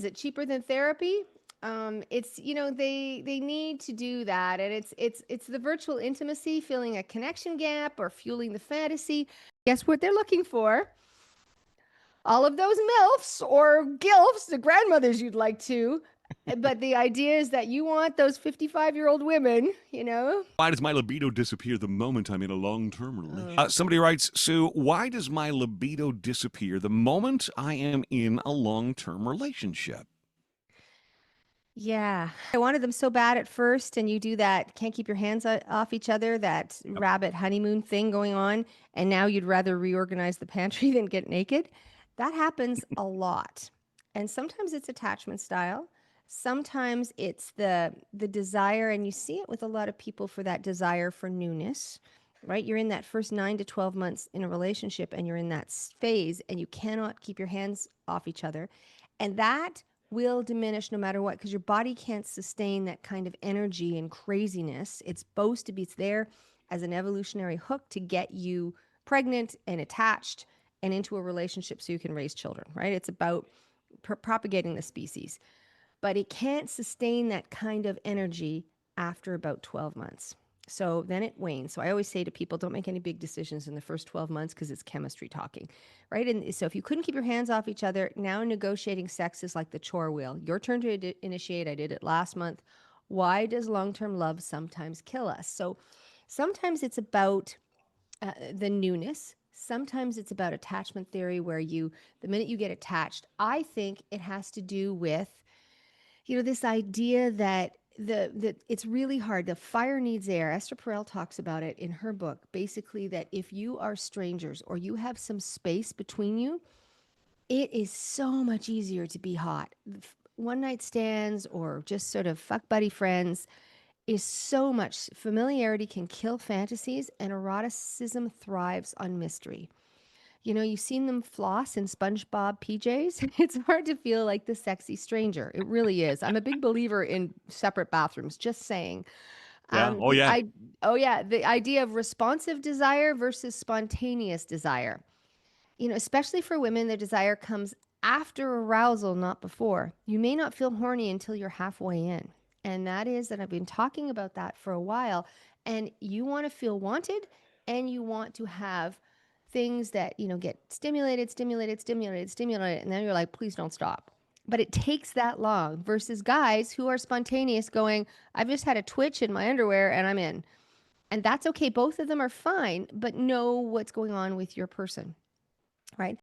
it cheaper than therapy? It's, they need to do that, and it's the virtual intimacy, filling a connection gap or fueling the fantasy. Guess what they're looking for? All of those MILFs or GILFs, the grandmothers you'd like to. But the idea is that you want those 55-year-old women, Why does my libido disappear the moment I'm in a long-term relationship? Oh. Somebody writes, Sue, why does my libido disappear the moment I am in a long-term relationship? Yeah. I wanted them so bad at first, and you do that, can't keep your hands off each other, that Yep. rabbit honeymoon thing going on, and now you'd rather reorganize the pantry than get naked. That happens a lot. And sometimes it's attachment style. Sometimes it's the desire, and you see it with a lot of people for that desire for newness, right? You're in that first 9 to 12 months in a relationship, and you're in that phase, and you cannot keep your hands off each other. And that will diminish no matter what, because your body can't sustain that kind of energy and craziness. It's supposed to be, it's there as an evolutionary hook to get you pregnant and attached and into a relationship so you can raise children, right? It's about propagating the species, but it can't sustain that kind of energy after about 12 months. So then it wanes. So I always say to people, don't make any big decisions in the first 12 months, because it's chemistry talking, right? And so if you couldn't keep your hands off each other, now negotiating sex is like the chore wheel. Your turn to initiate. I did it last month. Why does long-term love sometimes kill us? So sometimes it's about the newness. Sometimes it's about attachment theory, where the minute you get attached, I think it has to do with this idea that it's really hard. The fire needs air. Esther Perel talks about it in her book. Basically, that if you are strangers or you have some space between you, it is so much easier to be hot. One night stands or just sort of fuck buddy friends is so much. Familiarity can kill fantasies, and eroticism thrives on mystery. You've seen them floss in SpongeBob PJs. It's hard to feel like the sexy stranger. It really is. I'm a big believer in separate bathrooms, just saying. Yeah. Oh, The yeah. I Oh yeah, the idea of responsive desire versus spontaneous desire. Especially for women, their desire comes after arousal, not before. You may not feel horny until you're halfway in. And that is that I've been talking about that for a while. And you want to feel wanted, and you want to have things that, get stimulated, stimulated, stimulated, stimulated. And then you're like, please don't stop. But it takes that long versus guys who are spontaneous going, I've just had a twitch in my underwear and I'm in. And that's okay. Both of them are fine, but know what's going on with your person, right?